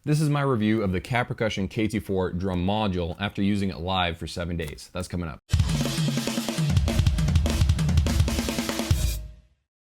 This is my review of the Kat Percussion KT4 drum module after using it live for 7 days. That's coming up.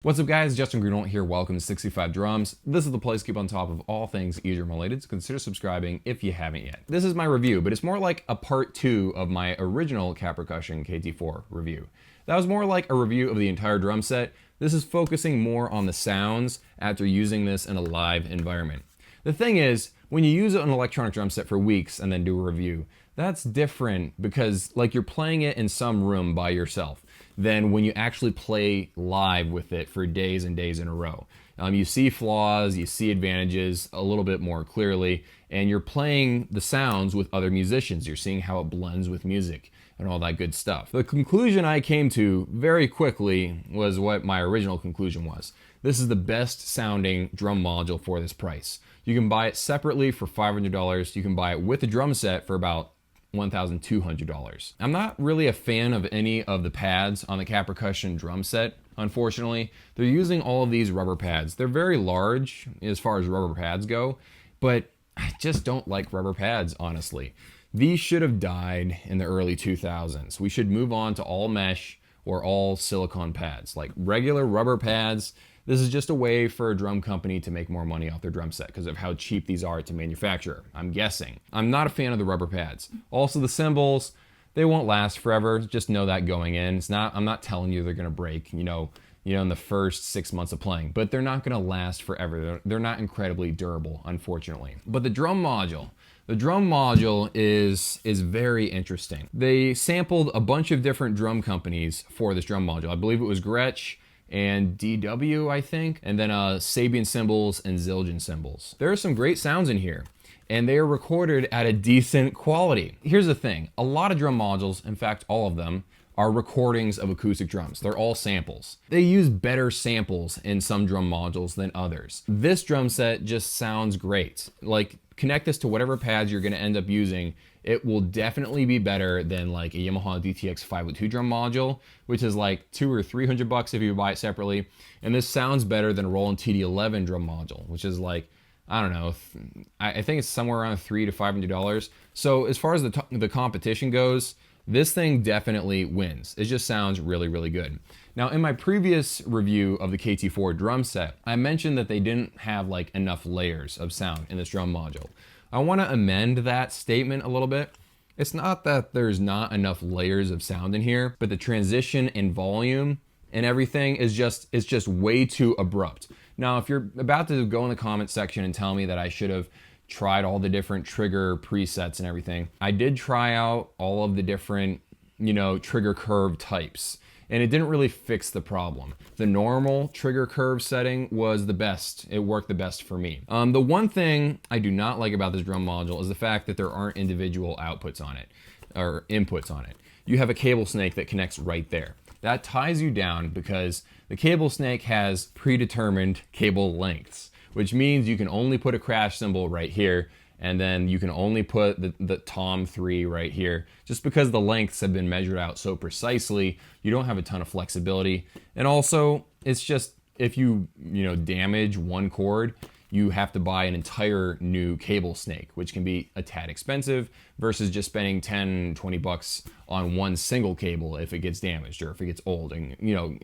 What's up guys, Justin Greenwald here, welcome to 65 Drums. This is the place to keep on top of all things eardrum related, so consider subscribing if you haven't yet. This is my review, but it's more like a part 2 of my original Kat Percussion KT4 review. That was more like a review of the entire drum set. This is focusing more on the sounds after using this in a live environment. The thing is, when you use an electronic drum set for weeks and then do a review, that's different because like you're playing it in some room by yourself than when you actually play live with it for days and days in a row. You see flaws, you see advantages a little bit more clearly, and you're playing the sounds with other musicians. You're seeing how it blends with music and all that good stuff. The conclusion I came to very quickly was what my original conclusion was. This is the best sounding drum module for this price. You can buy it separately for $500. You can buy it with a drum set for about $1,200. I'm not really a fan of any of the pads on the Kat Percussion drum set, unfortunately. They're using all of these rubber pads. They're very large as far as rubber pads go, but I just don't like rubber pads, honestly. These should have died in the early 2000s. We should move on to all mesh or all silicone pads. Like regular rubber pads, this is just a way for a drum company to make more money off their drum set because of how cheap these are to manufacture, I'm guessing. I'm not a fan of the rubber pads. Also the cymbals, they won't last forever. Just know that going in. I'm not telling you they're gonna break, you know, in the first 6 months of playing, but they're not gonna last forever. They're not incredibly durable, unfortunately. But the drum module is very interesting. They sampled a bunch of different drum companies for this drum module. I believe it was Gretsch and DW, I think, and then Sabian cymbals and Zildjian cymbals. There are some great sounds in here, and they are recorded at a decent quality. Here's the thing, a lot of drum modules, in fact all of them, are recordings of acoustic drums. They're all samples. They use better samples in some drum modules than others. This drum set just sounds great. Like, connect this to whatever pads you're gonna end up using, it will definitely be better than like a Yamaha DTX502 drum module, which is like $200 or $300 if you buy it separately. And this sounds better than a Roland TD11 drum module, which is like, I don't know, I think it's somewhere around $300 to $500. So as far as the competition goes, this thing definitely wins. It just sounds really, really good. Now, in my previous review of the KT4 drum set, I mentioned that they didn't have like enough layers of sound in this drum module. I want to amend that statement a little bit. It's not that there's not enough layers of sound in here, but the transition in volume and everything is just way too abrupt. Now, if you're about to go in the comment section and tell me that I should have tried all the different trigger presets and everything, I did try out all of the different, trigger curve types, and it didn't really fix the problem. The normal trigger curve setting was the best. It worked the best for me. The one thing I do not like about this drum module is the fact that there aren't individual outputs on it, or inputs on it. You have a cable snake that connects right there. That ties you down because the cable snake has predetermined cable lengths, which means you can only put a crash cymbal right here, and then you can only put the Tom 3 right here. Just because the lengths have been measured out so precisely, you don't have a ton of flexibility. And also, it's just, if you damage one cord, you have to buy an entire new cable snake, which can be a tad expensive versus just spending 10, 20 bucks on one single cable if it gets damaged or if it gets old and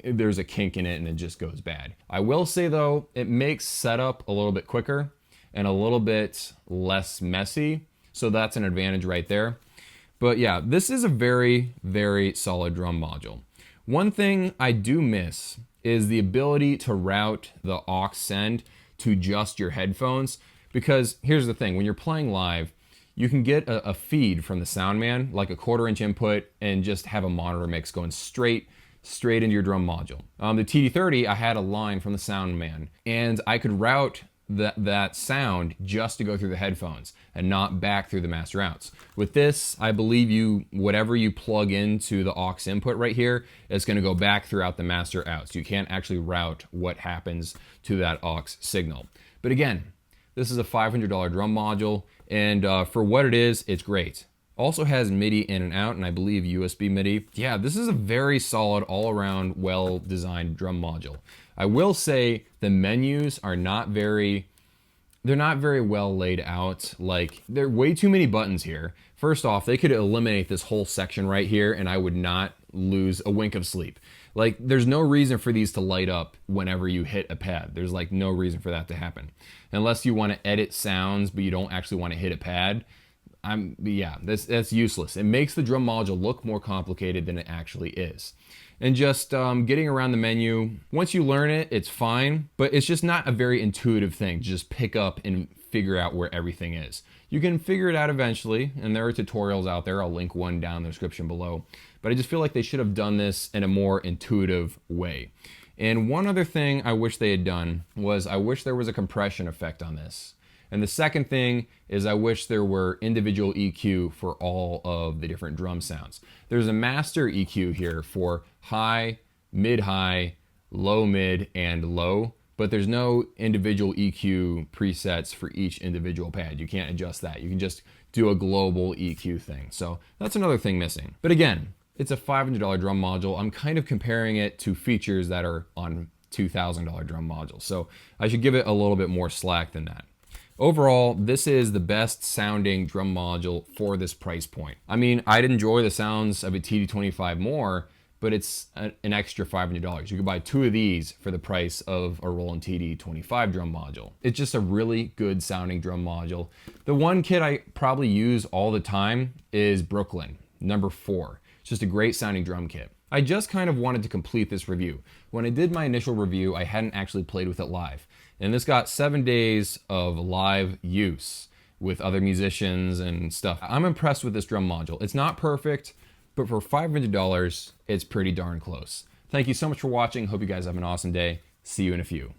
there's a kink in it and it just goes bad. I will say though, it makes setup a little bit quicker and a little bit less messy. So that's an advantage right there. But yeah, this is a very, very solid drum module. One thing I do miss is the ability to route the aux send to just your headphones, because here's the thing, when you're playing live, you can get a feed from the sound man, like a 1/4" input, and just have a monitor mix going straight into your drum module. The TD30, I had a line from the sound man, and I could route that sound just to go through the headphones and not back through the master outs. With this, I believe whatever you plug into the aux input right here is going to go back throughout the master outs. You can't actually route what happens to that aux signal. But again, this is a $500 drum module, and for what it is, it's great. Also has MIDI in and out, and I believe USB MIDI. Yeah, this is a very solid, all-around, well-designed drum module. I will say the menus are not very they're not very well laid out. Like, there are way too many buttons here. First off, they could eliminate this whole section right here and I would not lose a wink of sleep. Like, there's no reason for these to light up whenever you hit a pad. There's like no reason for that to happen. Unless you want to edit sounds, but you don't actually want to hit a pad. Yeah, that's useless. It makes the drum module look more complicated than it actually is. And just getting around the menu, once you learn it, it's fine, but it's just not a very intuitive thing to just pick up and figure out where everything is. You can figure it out eventually, and there are tutorials out there. I'll link one down in the description below. But I just feel like they should have done this in a more intuitive way. And one other thing I wish they had done was I wish there was a compression effect on this. And the second thing is I wish there were individual EQ for all of the different drum sounds. There's a master EQ here for high, mid-high, low-mid, and low, but there's no individual EQ presets for each individual pad. You can't adjust that. You can just do a global EQ thing. So that's another thing missing. But again, it's a $500 drum module. I'm kind of comparing it to features that are on $2,000 drum modules. So I should give it a little bit more slack than that. Overall, this is the best sounding drum module for this price point. I mean, I'd enjoy the sounds of a TD25 more, but it's an extra $500. You could buy 2 of these for the price of a Roland TD25 drum module. It's just a really good sounding drum module. The one kit I probably use all the time is Brooklyn, number 4. It's just a great sounding drum kit. I just kind of wanted to complete this review. When I did my initial review, I hadn't actually played with it live. And this got 7 days of live use with other musicians and stuff. I'm impressed with this drum module. It's not perfect, but for $500, it's pretty darn close. Thank you so much for watching. Hope you guys have an awesome day. See you in a few.